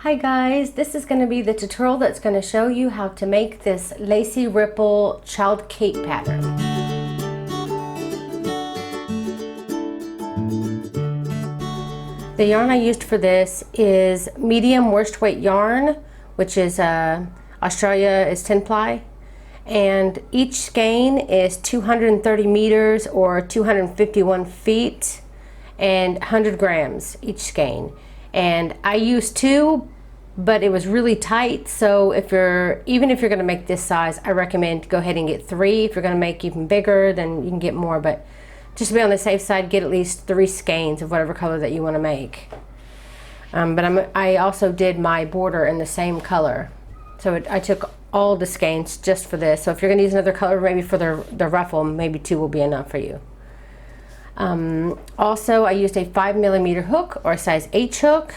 Hi guys, this is going to be the tutorial that's going to show you how to make this Lacy Ripple Child Cape pattern. The yarn I used for this is medium worsted weight yarn, which is Australia is 10 ply, and each skein is 230 meters or 251 feet and 100 grams each skein. And I used 2, but it was really tight, so even if you're going to make this size, I recommend go ahead and get 3. If you're going to make even bigger, then you can get more, but just to be on the safe side, get at least 3 skeins of whatever color that you want to make. I also did my border in the same color, so I took all the skeins just for this. So if you're going to use another color, maybe for the ruffle, maybe 2 will be enough for you. Also, I used a 5mm hook or a size H hook,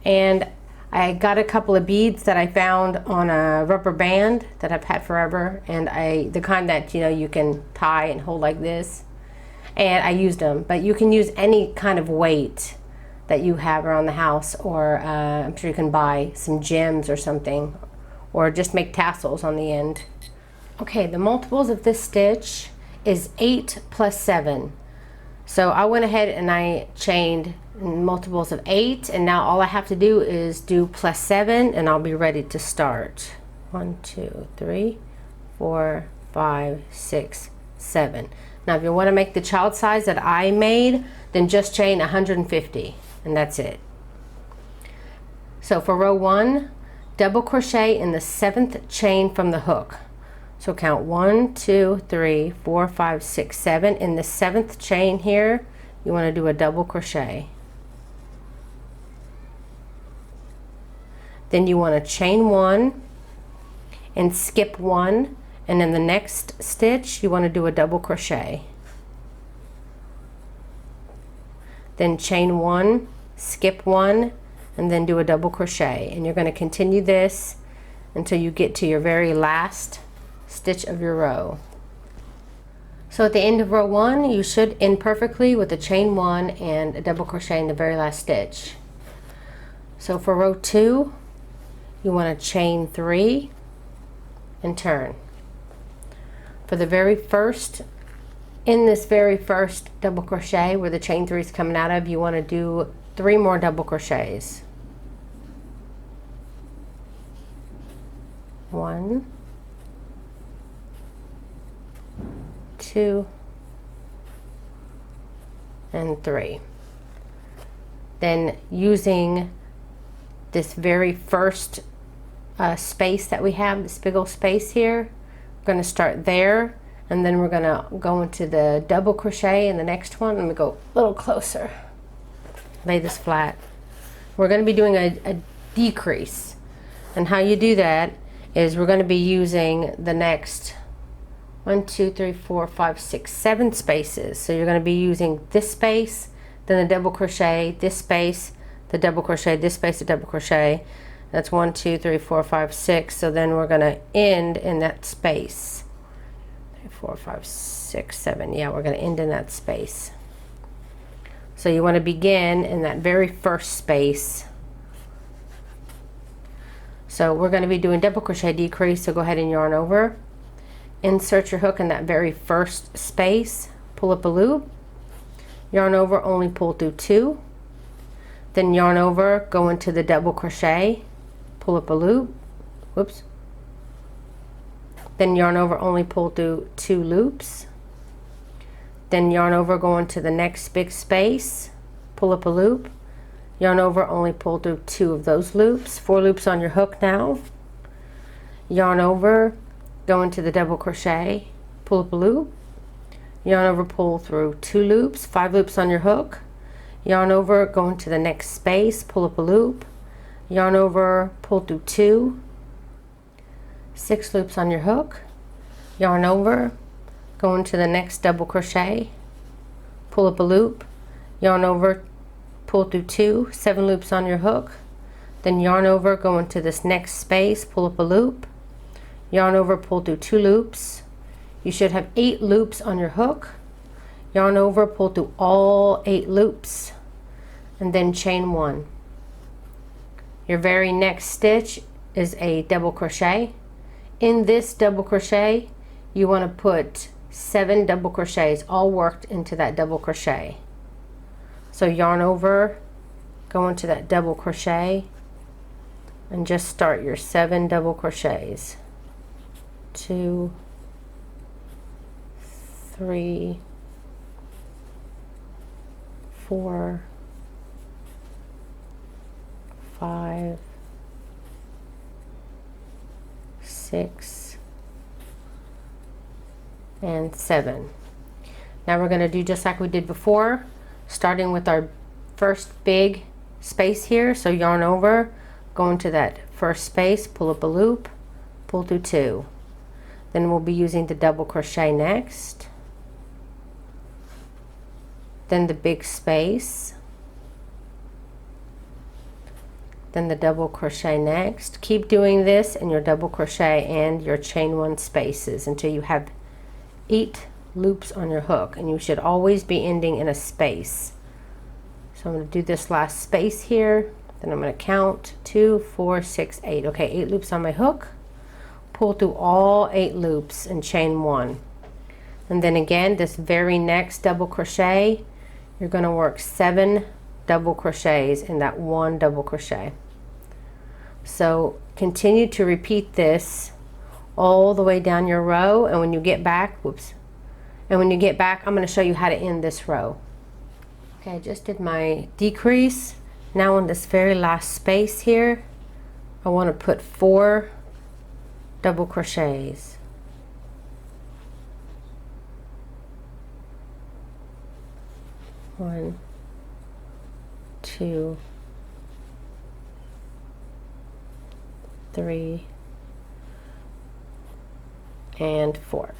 and I got a couple of beads that I found on a rubber band that I've had forever, and the kind that you can tie and hold like this, and I used them. But you can use any kind of weight that you have around the house, or I'm sure you can buy some gems or something, or just make tassels on the end. Okay, the multiples of this stitch is 8 plus 7. So I went ahead and I chained multiples of 8, and now all I have to do is do plus 7 and I'll be ready to start. 1, 2, 3, 4, 5, 6, 7. Now if you want to make the child size that I made, then just chain 150 and that's it. So for row 1, double crochet in the 7th chain from the hook. So count 1, 2, 3, 4, 5, 6, 7. In the 7th chain here, you want to do a double crochet. Then you want to chain 1 and skip 1, and in the next stitch you want to do a double crochet. Then chain 1, skip 1, and then do a double crochet. And you're going to continue this until you get to your very last stitch of your row. So at the end of row 1, you should end perfectly with a chain 1 and a double crochet in the very last stitch. So for row 2, you want to chain 3 and turn. For the very first, in this very first double crochet where the chain 3 is coming out of, you want to do 3 more double crochets. 1, 2, and 3. Then using this very first space that we have, this big old space here, we're going to start there, and then we're going to go into the double crochet in the next one. Let me go a little closer. Lay this flat. We're going to be doing a decrease, and how you do that is we're going to be using the next 1, 2, 3, 4, 5, 6, 7 spaces. So you're going to be using this space, then the double crochet, this space, the double crochet, this space, the double crochet. That's 1, 2, 3, 4, 5, 6. So then we're going to end in that space. 3, 4, 5, 6, 7. Yeah, we're going to end in that space. So you want to begin in that very first space. So we're going to be doing double crochet decrease, so go ahead and yarn over. Insert your hook in that very first space, pull up a loop, yarn over, only pull through 2, then yarn over, go into the double crochet, pull up a loop, whoops, then yarn over, only pull through 2 loops, then yarn over, go into the next big space, pull up a loop, yarn over, only pull through 2 of those loops, 4 loops on your hook now, yarn over, go into the double crochet, pull up a loop, yarn over, pull through 2 loops, 5 loops on your hook, yarn over, go into the next space, pull up a loop, yarn over, pull through 2, 6 loops on your hook, yarn over, go into the next double crochet, pull up a loop, yarn over, pull through 2, 7 loops on your hook, then yarn over, go into this next space, pull up a loop, yarn over, pull through 2 loops. You should have 8 loops on your hook. Yarn over, pull through all 8 loops, and then chain 1. Your very next stitch is a double crochet. In this double crochet, you want to put 7 double crochets all worked into that double crochet. So yarn over, go into that double crochet, and just start your 7 double crochets. 2, 3, 4, 5, 6, and 7. Now we're going to do just like we did before, starting with our first big space here. So yarn over, go into that first space, pull up a loop, pull through 2. Then we'll be using the double crochet next, then the big space, then the double crochet next. Keep doing this in your double crochet and your chain 1 spaces until you have 8 loops on your hook, and you should always be ending in a space. So I'm going to do this last space here, then I'm going to count 2, 4, 6, 8. Okay, 8 loops on my hook. Pull through all 8 loops and chain 1. And then again, this very next double crochet, you're going to work 7 double crochets in that 1 double crochet. So continue to repeat this all the way down your row, and when you get back, and when you get back, I'm going to show you how to end this row. Okay, I just did my decrease. Now in this very last space here, I want to put 4 double crochets. 1, 2, 3, and 4.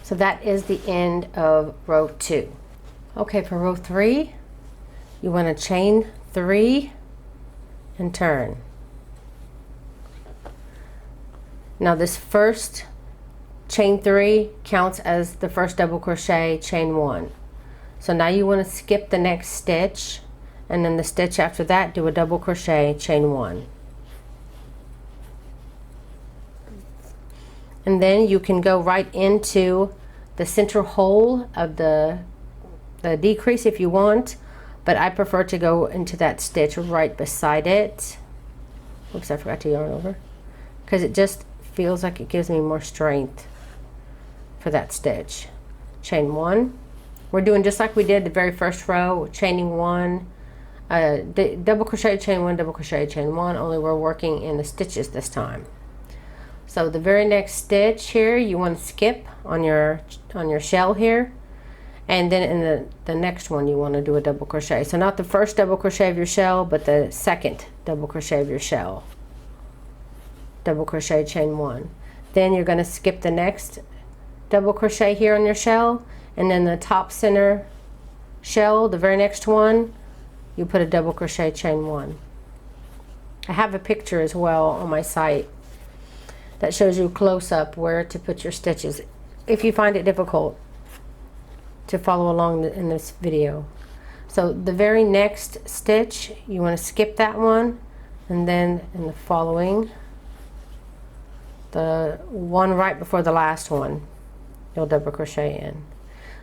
So that is the end of row 2. Okay, for row 3, you want to chain 3 and turn. Now this first chain 3 counts as the first double crochet, chain 1. So now you want to skip the next stitch, and then the stitch after that, do a double crochet, chain 1. And then you can go right into the center hole of the decrease if you want, but I prefer to go into that stitch right beside it. Oops, I forgot to yarn over, because it just feels like it gives me more strength for that stitch. Chain 1. We're doing just like we did the very first row, chaining 1, double crochet, chain 1, double crochet, chain 1, only we're working in the stitches this time. So the very next stitch here, you want to skip on your shell here, and then in the next one you want to do a double crochet. So not the first double crochet of your shell, but the second double crochet of your shell. Double crochet, chain 1. Then you're going to skip the next double crochet here on your shell, and then the top center shell, the very next one, you put a double crochet, chain 1. I have a picture as well on my site that shows you close up where to put your stitches if you find it difficult to follow along in this video. So the very next stitch, you want to skip that one, and then in the following, the one right before the last one, you'll double crochet in.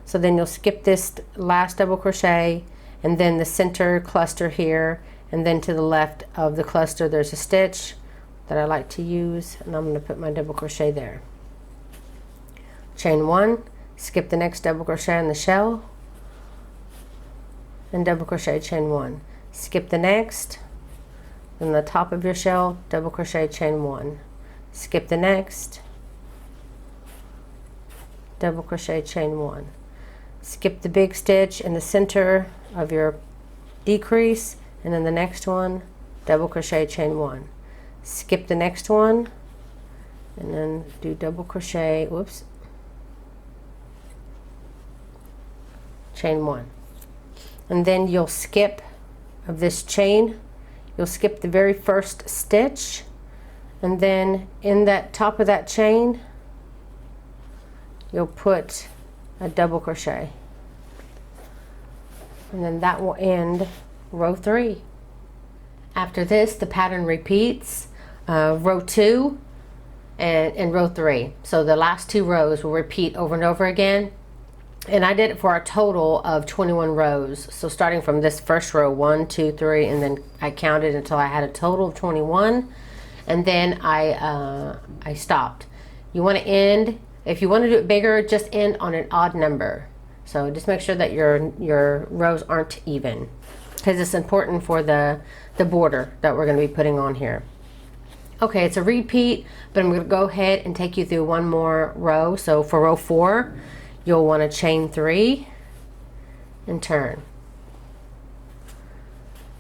So then you'll skip this last double crochet, and then the center cluster here, and then to the left of the cluster there's a stitch that I like to use, and I'm going to put my double crochet there. Chain 1, skip the next double crochet in the shell, and double crochet, chain 1. Skip the next, then the top of your shell, double crochet, chain 1. Skip the next, double crochet, chain 1. Skip the big stitch in the center of your decrease, and then the next one, double crochet, chain 1. Skip the next one, and then do double crochet, whoops, chain 1. And then you'll skip of this chain, you'll skip the very first stitch, and then in that top of that chain you'll put a double crochet, and then that will end row 3. After this, the pattern repeats row 2 and row 3. So the last 2 rows will repeat over and over again. And I did it for a total of 21 rows. So starting from this first row, 1, 2, 3, and then I counted until I had a total of 21. And then I stopped. You want to end, if you want to do it bigger, just end on an odd number. So just make sure that your rows aren't even, because it's important for the border that we're going to be putting on here. Okay, it's a repeat, but I'm going to go ahead and take you through one more row. So for row 4, you'll want to chain 3 and turn.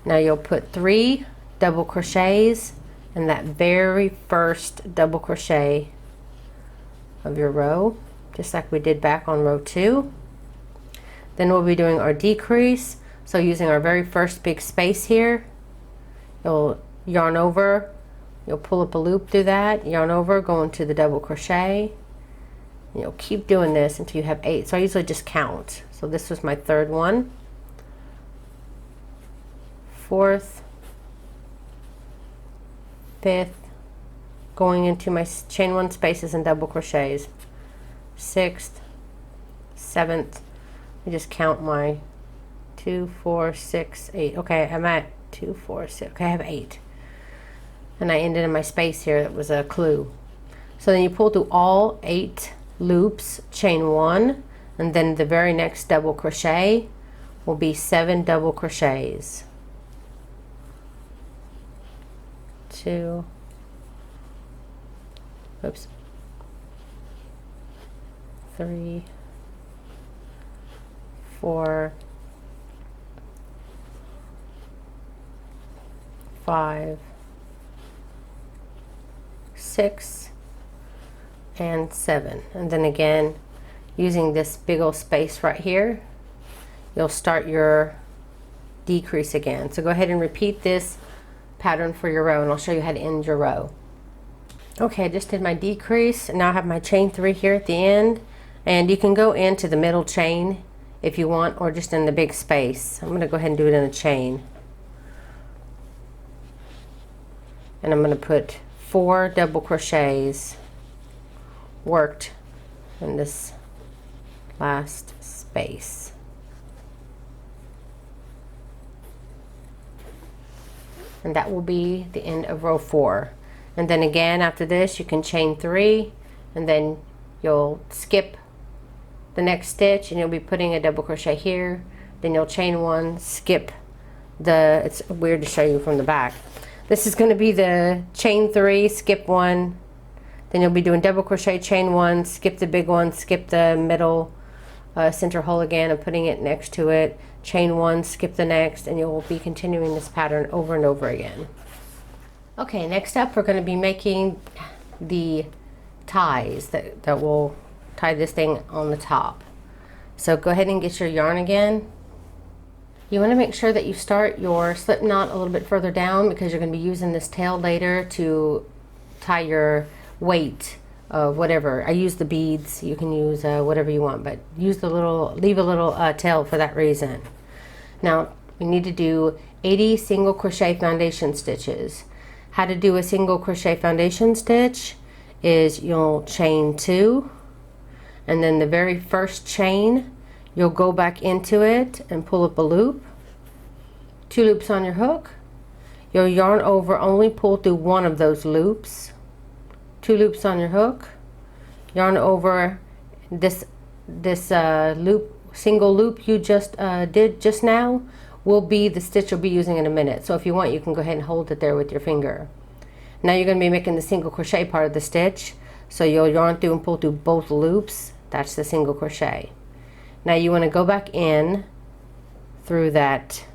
Now you'll put 3 double crochets in that very first double crochet of your row, just like we did back on row 2. Then we'll be doing our decrease. So using our very first big space here, you'll yarn over, you'll pull up a loop through that, yarn over, go into the double crochet. You'll keep doing this until you have 8. So I usually just count. So this was my 3rd one, 4th, 5th, going into my chain 1 spaces and double crochets, 6th, 7th. I just count my 2, 4, 6, 8. Okay, I'm at 2, 4, 6. Okay, I have 8. And I ended in my space here. That was a clue. So then you pull through all 8 loops, chain 1, and then the very next double crochet will be 7 double crochets. 2, oops, 3, 4, 5, 6, and 7. And then again, using this big old space right here, you'll start your decrease again. So go ahead and repeat this pattern for your row, and I'll show you how to end your row. Okay, I just did my decrease, and now I have my chain 3 here at the end, and you can go into the middle chain if you want, or just in the big space. I'm going to go ahead and do it in a chain. And I'm going to put 4 double crochets worked in this last space. And that will be the end of row 4. And then again after this you can chain 3, and then you'll skip the next stitch and you'll be putting a double crochet here, then you'll chain 1, skip the, it's weird to show you from the back. This is going to be the chain 3, skip 1, then you'll be doing double crochet, chain 1, skip the big one, skip the middle center hole again and putting it next to it, chain 1, skip the next, and you'll be continuing this pattern over and over again. Okay, next up we're going to be making the ties that will tie this thing on the top. So go ahead and get your yarn again. You want to make sure that you start your slip knot a little bit further down, because you're going to be using this tail later to tie your weight of whatever. I use the beads, you can use whatever you want, but use the little, leave a little tail for that reason. Now we need to do 80 single crochet foundation stitches. How to do a single crochet foundation stitch is you'll chain 2, and then the very first chain you'll go back into it and pull up a loop, 2 loops on your hook. You'll yarn over, only pull through one of those loops, 2 loops on your hook, yarn over this loop, single loop you just did just now will be the stitch you'll be using in a minute. So if you want, you can go ahead and hold it there with your finger. Now you're going to be making the single crochet part of the stitch, so you'll yarn through and pull through both loops. That's the single crochet. Now you want to go back in through that.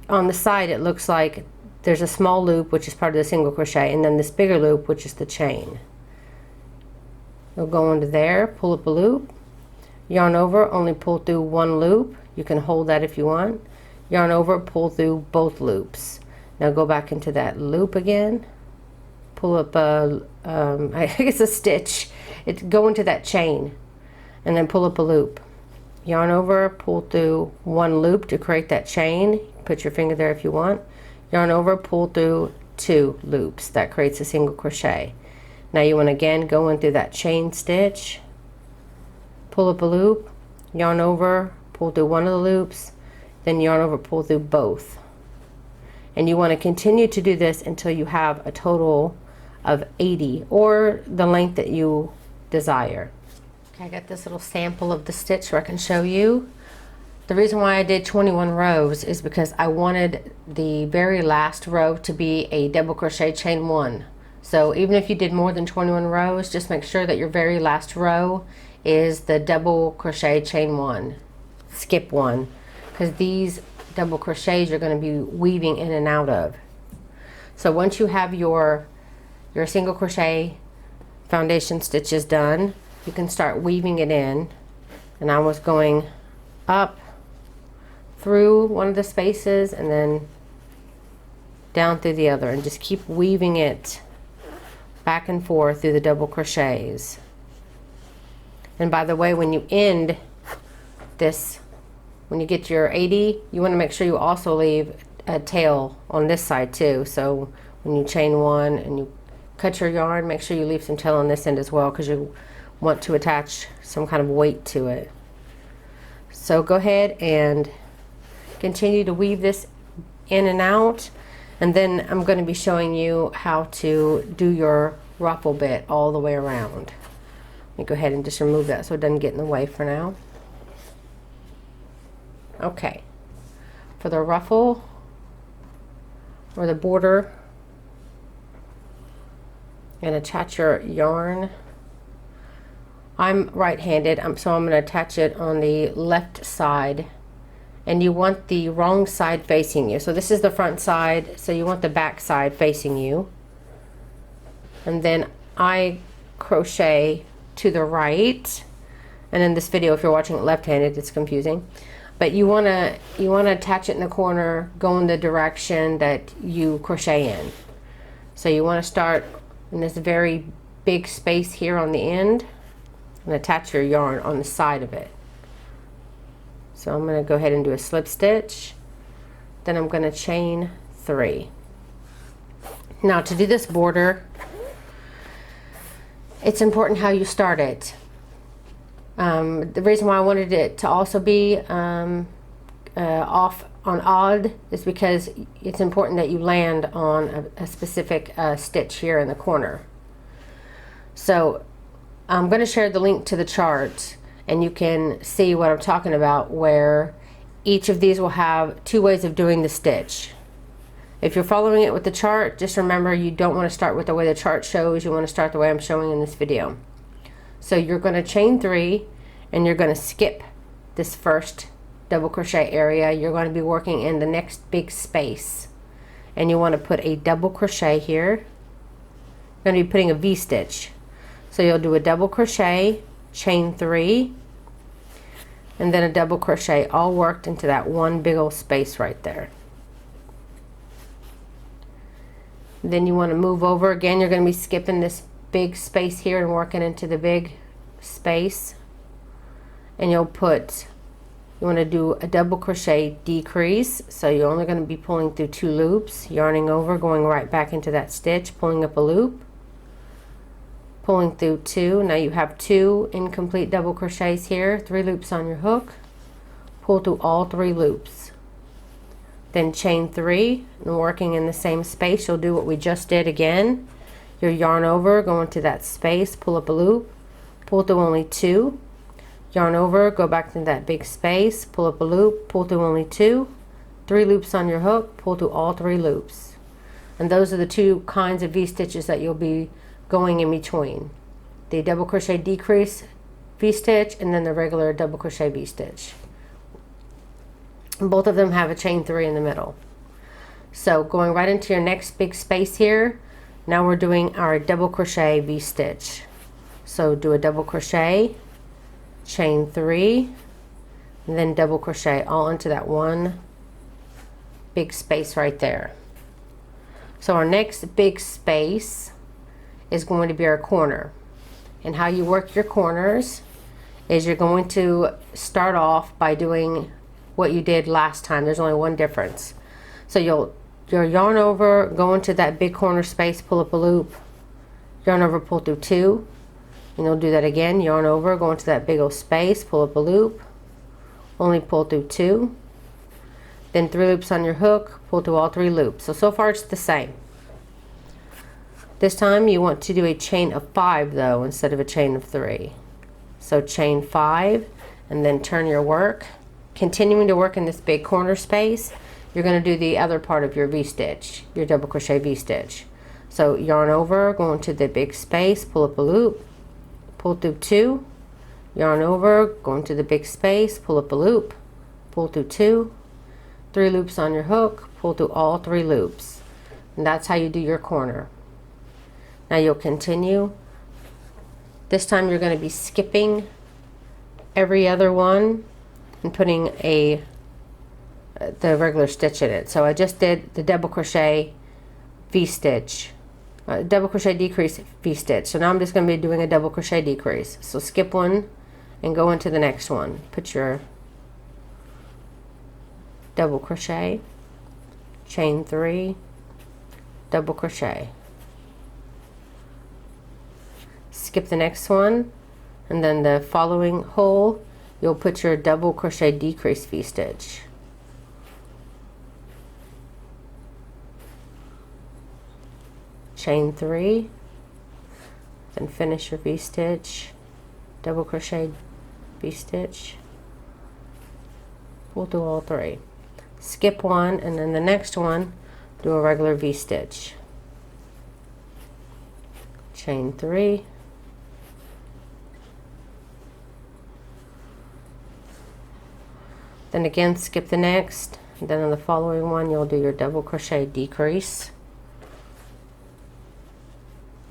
On the side it looks like there's a small loop which is part of the single crochet, and then this bigger loop which is the chain. You'll go into there, pull up a loop, yarn over, only pull through one loop. You can hold that if you want. Yarn over, pull through both loops. Now go back into that loop again, pull up a I guess a stitch. Go into that chain and then pull up a loop. Yarn over, pull through one loop to create that chain. Put your finger there if you want. yarn over, pull through 2 loops. That creates a single crochet. Now you want to again go in through that chain stitch, pull up a loop, yarn over, pull through 1 of the loops, then yarn over, pull through both. And you want to continue to do this until you have a total of 80, or the length that you desire. Okay, I got this little sample of the stitch so I can show you. The reason why I did 21 rows is because I wanted the very last row to be a double crochet chain 1. So even if you did more than 21 rows, just make sure that your very last row is the double crochet chain 1. Skip 1, because these double crochets you're going to be weaving in and out of. So once you have your single crochet foundation stitches done, you can start weaving it in. And I was going up through one of the spaces and then down through the other, and just keep weaving it back and forth through the double crochets. And by the way, when you end this, when you get your 80, you want to make sure you also leave a tail on this side too. So when you chain 1 and you cut your yarn, make sure you leave some tail on this end as well, because you want to attach some kind of weight to it. So go ahead and continue to weave this in and out, and then I'm going to be showing you how to do your ruffle bit all the way around. Let me go ahead and just remove that so it doesn't get in the way for now. Okay, for the ruffle or the border, and attach your yarn. I'm right-handed, so I'm going to attach it on the left side, and you want the wrong side facing you. So this is the front side, so you want the back side facing you. And then I crochet to the right, and in this video, if you're watching it left-handed, it's confusing. But you want to attach it in the corner, go in the direction that you crochet in. So you want to start in this very big space here on the end, and attach your yarn on the side of it. So I'm going to go ahead and do a slip stitch, then I'm going to chain 3. Now to do this border, it's important how you start it. The reason why I wanted it to also be off on odd is because it's important that you land on a specific stitch here in the corner. So I'm going to share the link to the chart, and you can see what I'm talking about, where each of these will have 2 ways of doing the stitch. If you're following it with the chart, just remember you don't want to start with the way the chart shows. You want to start the way I'm showing in this video. So you're going to chain 3, and you're going to skip this first double crochet area. You're going to be working in the next big space, and you want to put a double crochet here. You're going to be putting a V-stitch. So you'll do a double crochet, chain 3, and then a double crochet, all worked into that one big old space right there. Then you want to move over again. You're going to be skipping this big space here and working into the big space, and you want to do a double crochet decrease. So you're only going to be pulling through 2 loops, yarning over, going right back into that stitch, pulling up a loop, pulling through 2. Now you have 2 incomplete double crochets here, 3 loops on your hook, pull through all 3 loops, then chain 3, and working in the same space you'll do what we just did again. Your yarn over, go into that space, pull up a loop, pull through only 2, yarn over, go back to that big space, pull up a loop, pull through only 2, 3 loops on your hook, pull through all 3 loops. And those are the 2 kinds of V-stitches that you'll be going in between. The double crochet decrease V-stitch, and then the regular double crochet V-stitch. Both of them have a chain 3 in the middle. So going right into your next big space here, now we're doing our double crochet V-stitch. So do a double crochet, chain 3, and then double crochet all into that one big space right there. So our next big space is going to be our corner. And how you work your corners is you're going to start off by doing what you did last time. There's only one difference. So you'll your yarn over, go into that big corner space, pull up a loop, yarn over, pull through 2, and you'll do that again. Yarn over, go into that big old space, pull up a loop, only pull through 2, then 3 loops on your hook, pull through all 3 loops. So far it's the same. This time you want to do a chain of 5 though, instead of a chain of 3. So chain 5, and then turn your work. Continuing to work in this big corner space, you're going to do the other part of your V-stitch, your double crochet V-stitch. So yarn over, go into the big space, pull up a loop, pull through 2, yarn over, go into the big space, pull up a loop, pull through 2, 3 loops on your hook, pull through all 3 loops. And that's how you do your corner. Now you'll continue. This time you're going to be skipping every other one and putting the regular stitch in it. So I just did the double crochet V-stitch, double crochet decrease V-stitch. So now I'm just going to be doing a double crochet decrease. So skip one and go into the next one. Put your double crochet, chain 3, double crochet. Skip the next one, and then the following hole you'll put your double crochet decrease V-stitch. Chain 3, then finish your V-stitch, double crochet V-stitch, pull through all 3. Skip one, and then the next one do a regular V-stitch. Chain 3, then again skip the next, and then on the following one you'll do your double crochet decrease.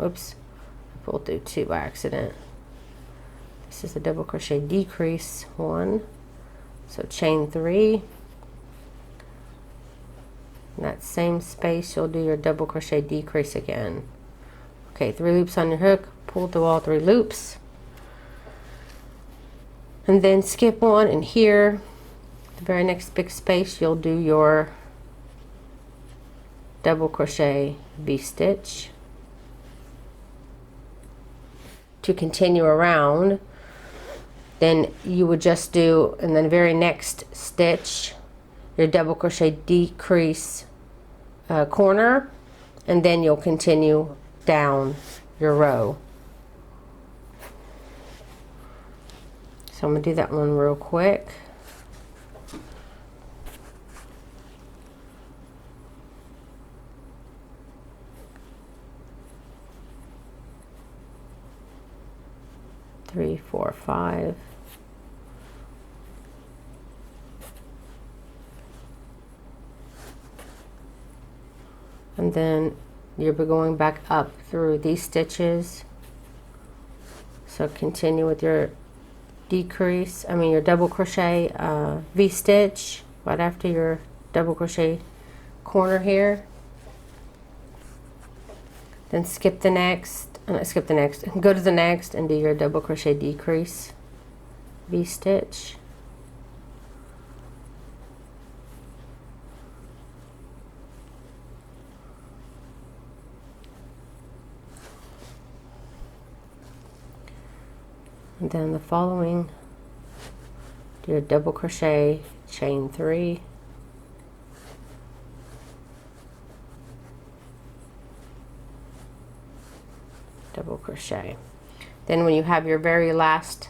Oops, I pulled through 2 by accident. This is a double crochet decrease one. So chain 3, in that same space you'll do your double crochet decrease again. Okay, 3 loops on your hook, pull through all 3 loops, and then skip one, and here the very next big space you'll do your double crochet V-stitch. To continue around, then you would just do in the very next stitch your double crochet decrease corner, and then you'll continue down your row. So I'm going to do that one real quick. Three, 4, 5. And then you'll be going back up through these stitches. So continue with your decrease, your double crochet V-stitch right after your double crochet corner here. Then skip the next, go to the next and do your double crochet decrease V-stitch. And then the following, do your double crochet, chain 3, double crochet. Then when you have your very last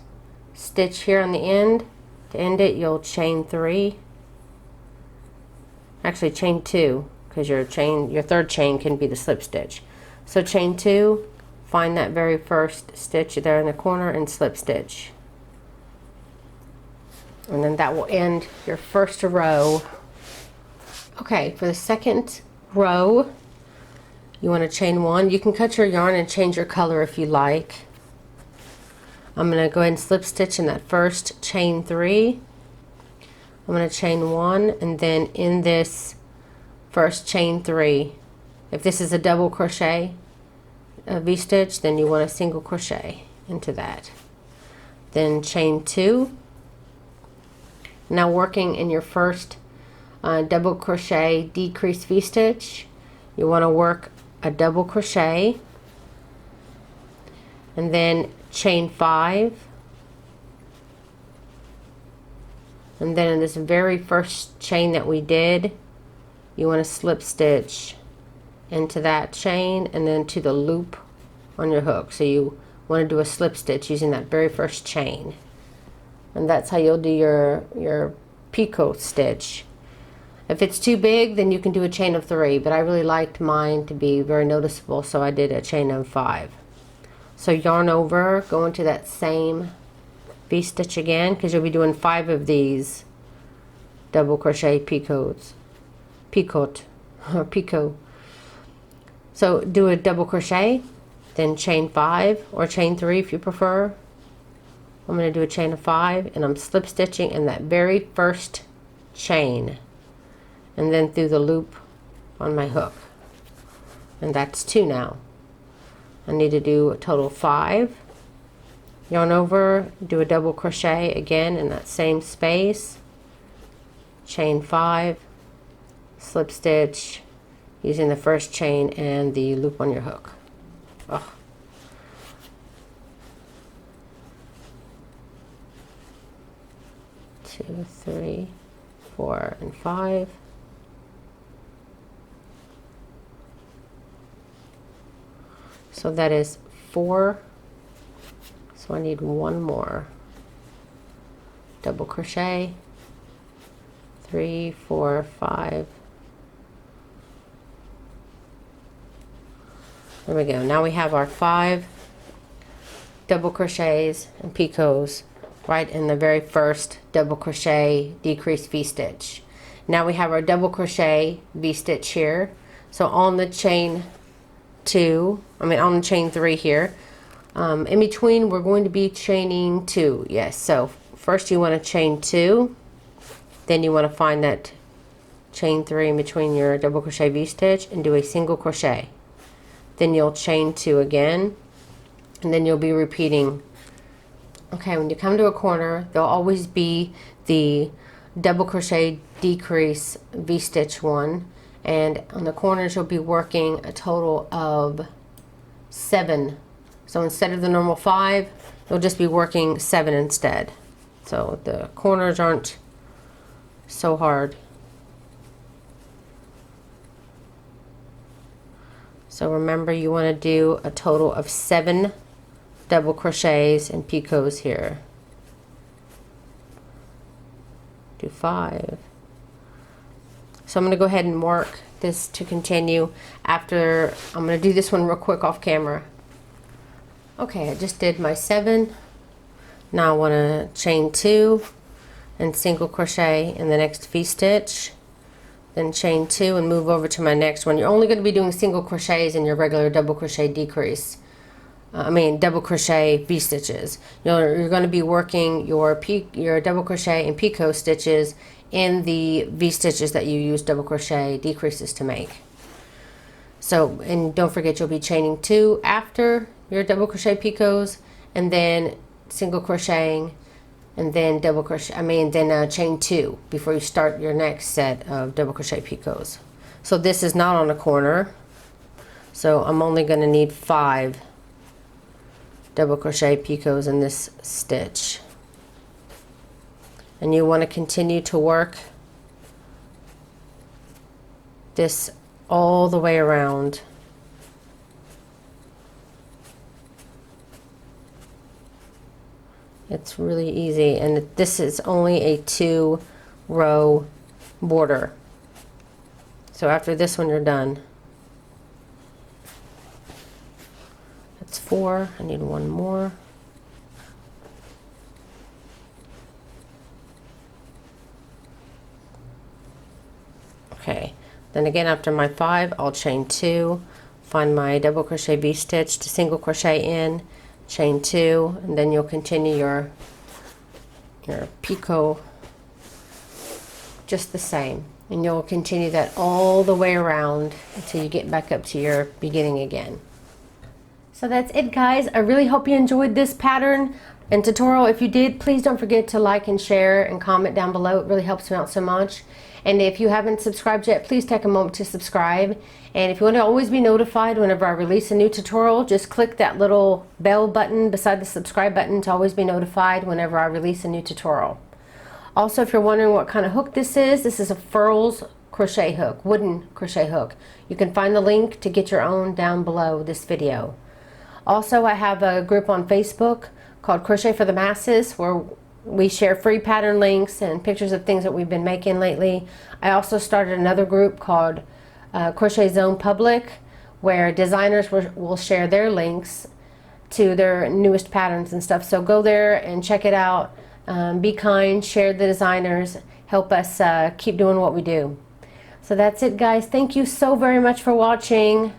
stitch here on the end, to end it you'll chain 3, actually chain 2, because your third chain can be the slip stitch. So chain 2, find that very first stitch there in the corner and slip stitch, and then that will end your first row. Okay, for the second row you want to chain 1. You can cut your yarn and change your color if you like. I'm going to go ahead and slip stitch in that first chain 3. I'm going to chain 1, and then in this first chain 3, if this is a double crochet V-stitch, then you want a single crochet into that. Then chain 2. Now working in your first double crochet decrease V-stitch. You want to work a double crochet and then chain 5, and then in this very first chain that we did, you want to slip stitch into that chain and then to the loop on your hook. So you want to do a slip stitch using that very first chain, and that's how you'll do your picot stitch. If it's too big, then you can do a chain of 3, but I really liked mine to be very noticeable, so I did a chain of 5. So yarn over, go into that same V-stitch again, because you'll be doing 5 of these double crochet picots, picot or picot. So do a double crochet, then chain 5 or chain 3 if you prefer. I'm going to do a chain of 5, and I'm slip stitching in that very first chain and then through the loop on my hook, and that's 2 now. I need to do a total of 5. Yarn over, do a double crochet again in that same space, chain 5, slip stitch using the first chain and the loop on your hook. Oh. Two, 3, 4, and 5. So that is 4. So I need 1 more. Double crochet, 3, 4, 5. There we go. Now we have our 5 double crochets and picots right in the very first double crochet decrease V-stitch. Now we have our double crochet V-stitch here. So on the chain 2, on the chain 3 here, in between we're going to be chaining 2. Yes, so first you want to chain 2, then you want to find that chain 3 in between your double crochet V-stitch and do a single crochet. Then you'll chain 2 again, and then you'll be repeating. Okay, when you come to a corner, there'll always be the double crochet decrease V-stitch one, and on the corners you'll be working a total of 7. So instead of the normal 5, you'll just be working 7 instead. So the corners aren't so hard. So remember, you want to do a total of 7 double crochets and picots here. Do 5. So I'm going to go ahead and work this to continue after. I'm going to do this one real quick off camera. Okay, I just did my 7. Now I want to chain 2 and single crochet in the next V-stitch, then chain 2 and move over to my next one. You're only going to be doing single crochets in your regular double crochet decrease. Double crochet V-stitches. You're going to be working your double crochet and picot stitches in the V-stitches that you use double crochet decreases to make. So, and don't forget, you'll be chaining 2 after your double crochet picots, and then single crocheting, and then double crochet. Chain 2 before you start your next set of double crochet picots. So this is not on a corner, so I'm only going to need 5 double crochet picots in this stitch. And you want to continue to work this all the way around. It's really easy, and this is only a 2-row border. So after this one, you're done. That's 4. I need 1 more. Okay, then again after my 5, I'll chain 2, find my double crochet V-stitch to single crochet in, chain 2, and then you'll continue your picot just the same, and you'll continue that all the way around until you get back up to your beginning again. So that's it, guys. I really hope you enjoyed this pattern and tutorial. If you did, please don't forget to like and share and comment down below. It really helps me out so much. And if you haven't subscribed yet, please take a moment to subscribe. And if you want to always be notified whenever I release a new tutorial, just click that little bell button beside the subscribe button to always be notified whenever I release a new tutorial. Also, if you're wondering what kind of hook this is a furls crochet hook, wooden crochet hook. You can find the link to get your own down below this video. Also, I have a group on Facebook called Crochet for the Masses, where we share free pattern links and pictures of things that we've been making lately. I also started another group called Crochet Zone Public, where designers will share their links to their newest patterns and stuff. So go there and check it out. Be kind, share the designers, help us keep doing what we do. So that's it, guys. Thank you so very much for watching.